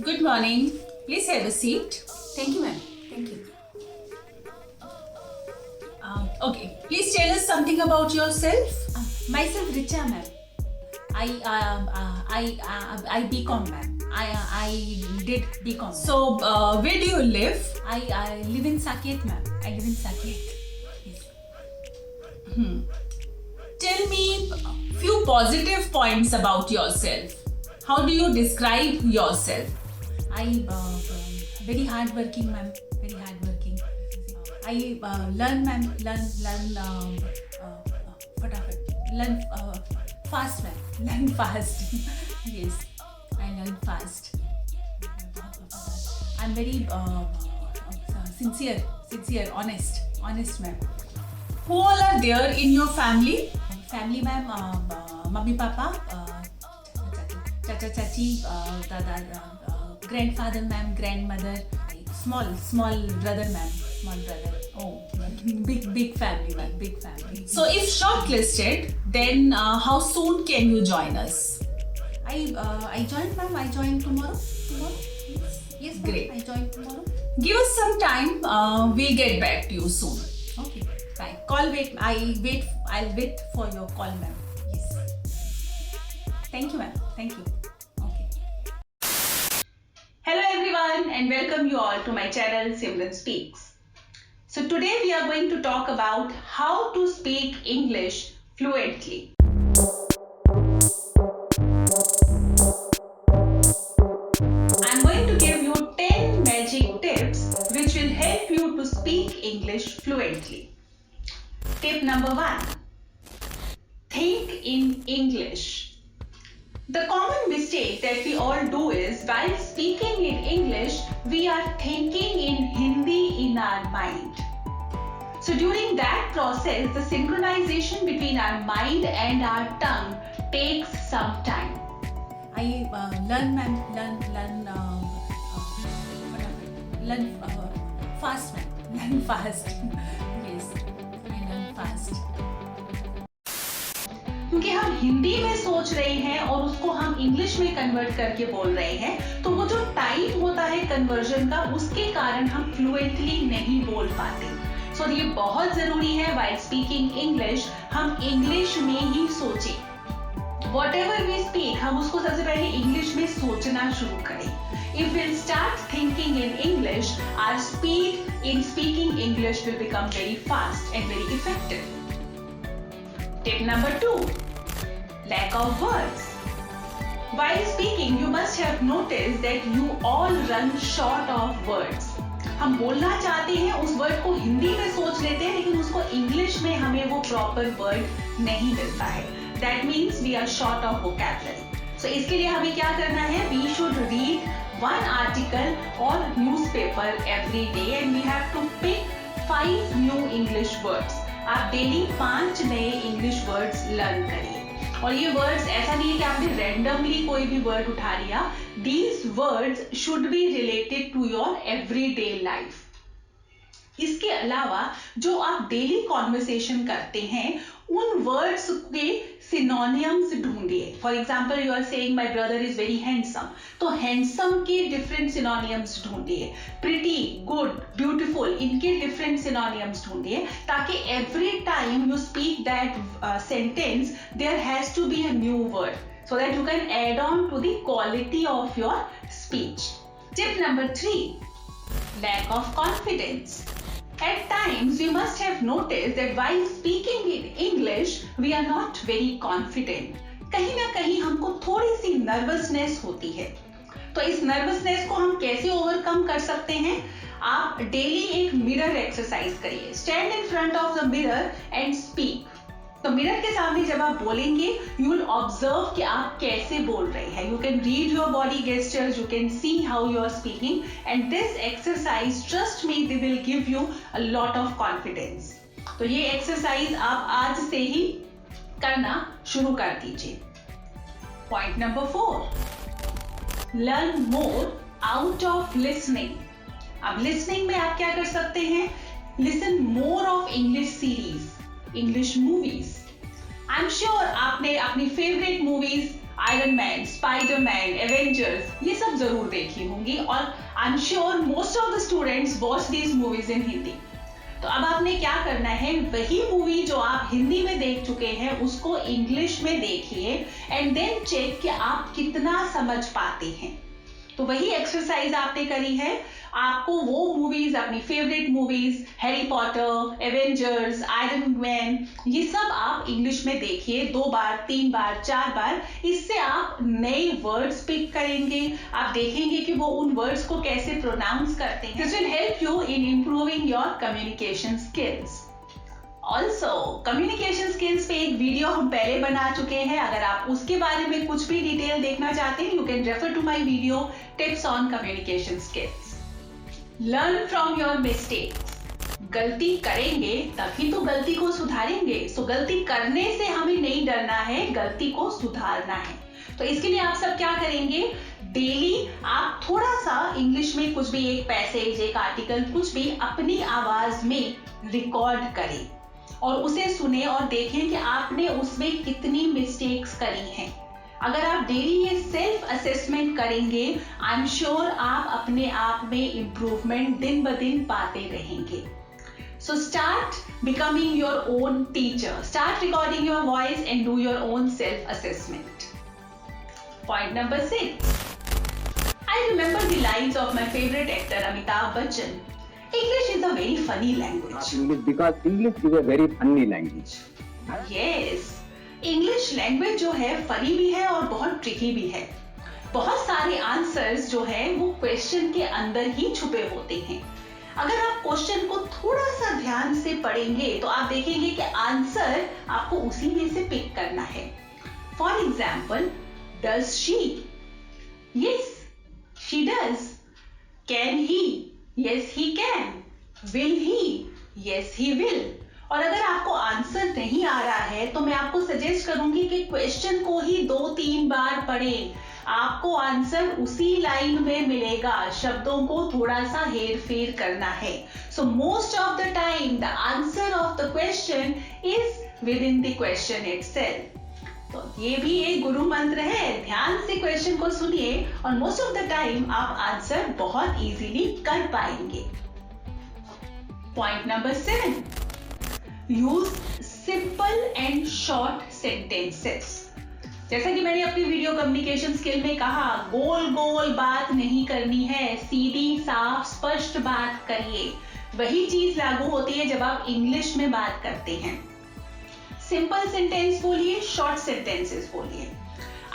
Good morning. Please have a seat. Thank you, ma'am. Thank you. Okay. Please tell us something about yourself. Myself, Richa, ma'am. I BCom, ma'am. I did BCom. So, where do you live? I live in Saket, ma'am. I live in Saket. Yes. Tell me a few positive points about yourself. How do you describe yourself? I very hardworking, ma'am. Very hardworking. I learn, ma'am. Learn fast, ma'am. Learn fast. Yes, I learn fast. I'm very sincere, honest, ma'am. Who all are there in your family? Family, ma'am. Mummy, papa, chacha, chachi, dada, grandfather, ma'am, grandmother, small brother, ma'am, small brother. Oh, big family, ma'am, big family. So, if shortlisted, then how soon can you join us? I joined, ma'am. I join tomorrow. Yes, ma'am. Great. I join tomorrow. Give us some time. We'll get back to you soon. Okay, fine. I'll wait for your call, ma'am. Yes. Thank you, ma'am. Thank you. Okay. Hello everyone and welcome you all to my channel Simran Speaks. So today we are going to talk about how to speak English fluently. I'm going to give you 10 magic tips which will help you to speak English fluently. Tip number 1. Think in English. The common mistake that we all do is while speaking in English, we are thinking in Hindi in our mind. So during that process, the synchronization between our mind and our tongue takes some time. I learn, ma'am. Learn fast, ma'am. Learn fast. Yes, I learn fast. क्योंकि हम हिंदी में सोच रहे हैं और उसको हम English में कन्वर्ट करके बोल रहे हैं, तो वो जो टाइम होता है कन्वर्जन का, उसके कारण हम फ्लुएंटली नहीं बोल पाते. सो ये बहुत जरूरी है व्हाइल स्पीकिंग इंग्लिश हम इंग्लिश में ही सोचें. Whatever we speak, हम उसको सबसे पहले इंग्लिश में सोचना शुरू करें. If we'll start thinking in English, our speed in speaking English will become very fast and very effective. Tip number 2. Lack of words. While speaking, you must have noticed that you all run short of words. हम बोलना चाहते हैं, उस word को हिंदी में सोच लेते हैं, लेकिन उसको इंग्लिश में हमें वो प्रॉपर वर्ड नहीं मिलता है. That means we are short of vocabulary. So इसके लिए हमें क्या करना है? We should read one article or newspaper every day and we have to pick 5 new English words. आप डेली 5 नए इंग्लिश वर्ड्स लर्न करिए. और ये वर्ड्स ऐसा नहीं है कि आपने रैंडमली कोई भी वर्ड उठा लिया. These words should be related to your everyday life. इसके अलावा जो आप डेली कॉन्वर्सेशन करते हैं, उन वर्ड्स के सिनोनियम्स ढूंढिए. For example you are saying my brother is very handsome, तो हैंडसम के डिफरेंट सिनोनियम्स ढूंढिए. प्रिटी, गुड, ब्यूटिफुल, इनके डिफरेंट सिनोनियम्स ढूंढिए, ताकि every time you speak that sentence there has to be a new word, so that you can add on to the quality of your speech. Tip number 3. Lack of confidence. At times, you must have noticed that while speaking in English, we are not very confident. कहीं ना कहीं हमको थोड़ी सी nervousness होती है. तो इस nervousness को हम कैसे ओवरकम कर सकते हैं? आप डेली एक मिरर एक्सरसाइज करिए. Stand in front of the mirror and speak. तो मिरर के सामने जब आप बोलेंगे, यू विल ऑब्जर्व कि आप कैसे बोल रहे हैं. You can read your body gestures, you can see how you are speaking, and this exercise, trust me, they will give you a lot of confidence. तो ये एक्सरसाइज आप आज से ही करना शुरू कर दीजिए. Point number 4. Learn more out of listening. अब लिसनिंग में आप क्या कर सकते हैं? Listen more of English series, English movies. I am sure आपने अपनी favourite movies iron man, Spiderman, Avengers, ये सब जरूर देखी होंगी और I am sure most of the students watch these movies इन हिंदी। तो अब आपने क्या करना है, वही मूवी जो आप हिंदी में देख चुके हैं उसको इंग्लिश में देखिए एंड देन चेक कि आप कितना समझ पाते हैं। तो वही एक्सरसाइज आपने करी है। आपको वो मूवीज, अपनी favourite movies, Harry Potter, Avengers, iron man, ये सब आप इंग्लिश में देखिए 2 बार, 3 बार, 4 बार। इससे आप नए वर्ड्स पिक करेंगे, आप देखेंगे कि वो उन वर्ड्स को कैसे प्रोनाउंस करते हैं। This will help you in improving your communication skills. Also communication skills पे एक वीडियो हम पहले बना चुके हैं। अगर आप उसके बारे में कुछ भी डिटेल देखना चाहते हैं, you can refer to my video tips on communication skills. Learn from your mistakes. गलती करेंगे तभी तो गलती को सुधारेंगे। सो गलती करने से हमें नहीं डरना है, गलती को सुधारना है। तो इसके लिए आप सब क्या करेंगे, डेली आप थोड़ा सा इंग्लिश में कुछ भी, एक पैसेज, एक आर्टिकल, कुछ भी अपनी आवाज में रिकॉर्ड करें और उसे सुने और देखें कि आपने उसमें कितनी मिस्टेक्स करी हैं। अगर आप डेली ये सेल्फ असेसमेंट करेंगे, आई एम श्योर आप अपने आप में इंप्रूवमेंट दिन ब दिन पाते रहेंगे। So start becoming your own teacher, start recording your voice and do your own self assessment. Point number 6, I remember the lines of my favorite actor Amitabh Bachchan. English is a very funny language. Because English is a very funny language. Yes, English language जो है funny भी है और बहुत tricky भी है। बहुत सारे आंसर्स जो है वो क्वेश्चन के अंदर ही छुपे होते हैं। अगर आप क्वेश्चन को थोड़ा सा ध्यान से पढ़ेंगे तो आप देखेंगे कि आंसर आपको उसी में से पिक करना है। For example, does she? Yes, she does. Can he? Yes, he can. Will he? Yes, he will. और अगर आपको आंसर नहीं आ रहा है तो मैं आपको सजेस्ट करूंगी कि क्वेश्चन को ही 2-3 बार पढ़ें। आपको आंसर उसी लाइन में मिलेगा, शब्दों को थोड़ा सा हेर फेर करना है। So most of the time the answer of the question is with in the question itself. तो ये भी एक गुरु मंत्र है, ध्यान से क्वेश्चन को सुनिए और मोस्ट ऑफ द टाइम आप आंसर बहुत इजीली कर पाएंगे। Point number 7, use simple and short sentences. जैसा कि मैंने अपनी वीडियो कम्युनिकेशन स्किल में कहा, गोल गोल बात नहीं करनी है, सीधी साफ स्पष्ट बात करिए। वही चीज लागू होती है जब आप इंग्लिश में बात करते हैं। सिंपल सेंटेंस बोलिए, शॉर्ट सेंटेंसेस बोलिए।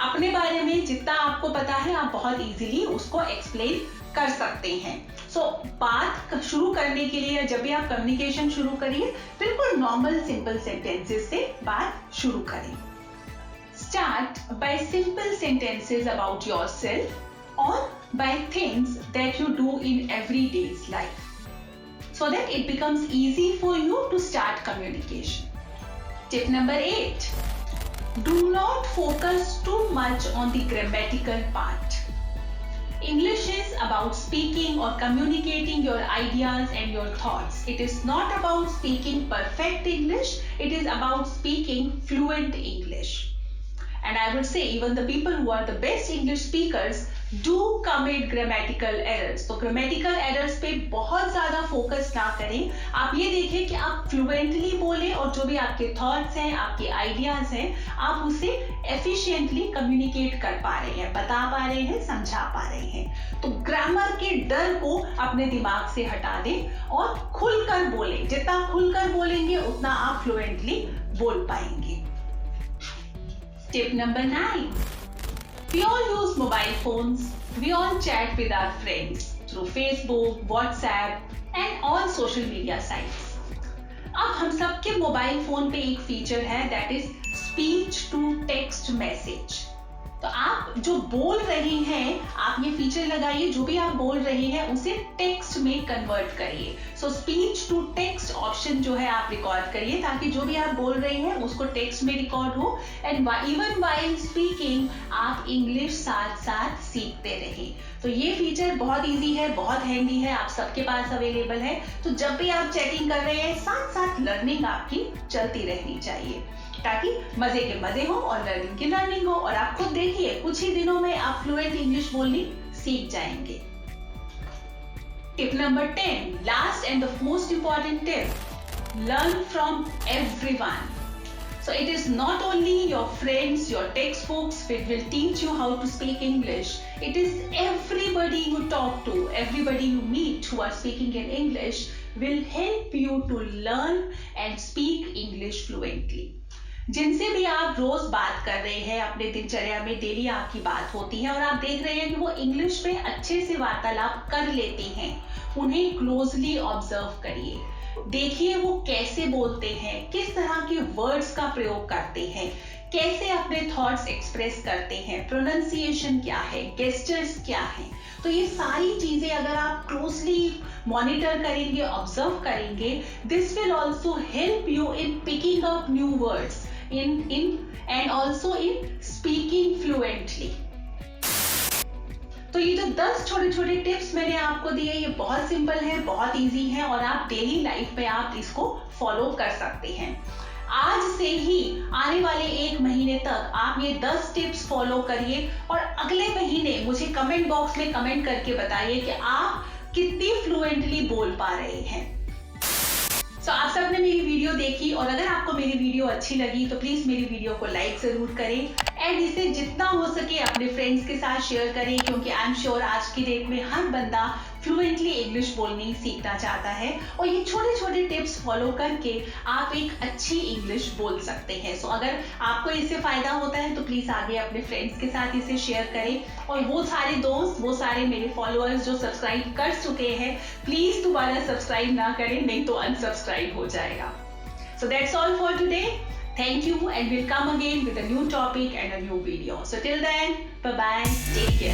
अपने बारे में जितना आपको पता है आप बहुत इजीली उसको एक्सप्लेन कर सकते हैं। सो बात शुरू करने के लिए जब भी आप कम्युनिकेशन शुरू करिए, बिल्कुल नॉर्मल सिंपल सेंटेंसेस से बात शुरू करें। Start by simple sentences about yourself और by things that you do in everyday life so that it becomes easy for you to start communication. Tip number 8, do not focus too much on the grammatical part. English is about speaking or communicating your ideas and your thoughts. It is not about speaking perfect English, it is about speaking fluent English. And I would say even the people who are the best English speakers do commit grammatical errors. तो grammatical errors पे बहुत ज़्यादा focus ना करें। आप ये देखें कि आप फ्लुएंटली बोलें और जो भी आपके थॉट्स हैं, आपके आइडियाज हैं, आप उसे एफिशिएंटली कम्युनिकेट कर पा रहे हैं, बता पा रहे हैं, समझा पा रहे हैं। तो ग्रामर के डर को अपने दिमाग से हटा दें और खुलकर बोलें। जितना खुलकर बोलेंगे उतना आप फ्लुएंटली बोल पाएंगे। Tip number 9, we all use mobile phones. We all chat with our friends through Facebook, WhatsApp and all social media sites. अब हम सबके मोबाइल फोन पे एक फीचर है that is speech to text message. तो आप जो बोल रहे हैं, आप ये फीचर लगाइए, जो भी आप बोल रहे हैं उसे टेक्स्ट में कन्वर्ट करिए। सो स्पीच टू टेक्स्ट ऑप्शन जो है आप रिकॉर्ड करिए ताकि जो भी आप बोल रहे हैं उसको टेक्स्ट में रिकॉर्ड हो एंड इवन व्हाइल स्पीकिंग आप इंग्लिश साथ साथ सीखते रहें। तो ये फीचर बहुत इजी है, बहुत हैंडी है, आप सबके पास अवेलेबल है। तो जब भी आप चैटिंग कर रहे हैं, साथ साथ लर्निंग आपकी चलती रहनी चाहिए, ताकि मजे के मजे हो और लर्निंग की लर्निंग हो। और आप खुद देखिए, कुछ ही दिनों में आप फ्लुएंट इंग्लिश बोलनी सीख जाएंगे। Tip number 10, last and the most important tip, learn from everyone. So it is not only your friends, your textbooks which will teach you how to speak English. It is everybody you talk to, everybody you meet who are speaking in English will help you to learn and speak English fluently. जिनसे भी आप रोज बात कर रहे हैं, अपने दिनचर्या में डेली आपकी बात होती है और आप देख रहे हैं कि वो इंग्लिश में अच्छे से वार्तालाप कर लेते हैं, उन्हें क्लोजली ऑब्जर्व करिए। देखिए वो कैसे बोलते हैं, किस तरह के वर्ड्स का प्रयोग करते हैं, कैसे अपने थॉट्स एक्सप्रेस करते हैं, प्रोनाउंसिएशन क्या है, गेस्चर्स क्या है। तो ये सारी चीजें अगर आप क्लोजली मॉनिटर करेंगे, ऑब्जर्व करेंगे, this will also help you in picking up new words and also in speaking fluently. तो ये जो 10 छोटे छोटे टिप्स मैंने आपको दिए, ये बहुत सिंपल है, बहुत इजी है और आप डेली लाइफ में आप इसको फॉलो कर सकते हैं। आज से ही आने वाले 1 महीने तक आप ये 10 टिप्स फॉलो करिए और अगले महीने मुझे कमेंट बॉक्स में कमेंट करके बताइए कि आप कितनी फ्लुएंटली बोल पा रहे हैं। तो आप सबने मेरी वीडियो देखी और अगर आपको मेरी वीडियो अच्छी लगी तो प्लीज मेरी वीडियो को लाइक जरूर करें एंड इसे जितना हो सके अपने फ्रेंड्स के साथ शेयर करें, क्योंकि आई एम श्योर आज की डेट में हर बंदा फ्लुएंटली इंग्लिश बोलनी सीखना चाहता है और ये छोटे छोटे टिप्स फॉलो करके आप एक अच्छी इंग्लिश बोल सकते हैं। सो अगर आपको इससे फायदा होता है तो प्लीज आगे अपने फ्रेंड्स के साथ इसे शेयर करें और वो सारे दोस्त, वो सारे मेरे फॉलोअर्स जो सब्सक्राइब कर चुके हैं, प्लीज दोबारा सब्सक्राइब ना करें, नहीं तो अनसब्सक्राइब हो जाएगा। So that's all for today. Thank you and we'll come again with a new topic and a new video. So till then, bye bye, take care.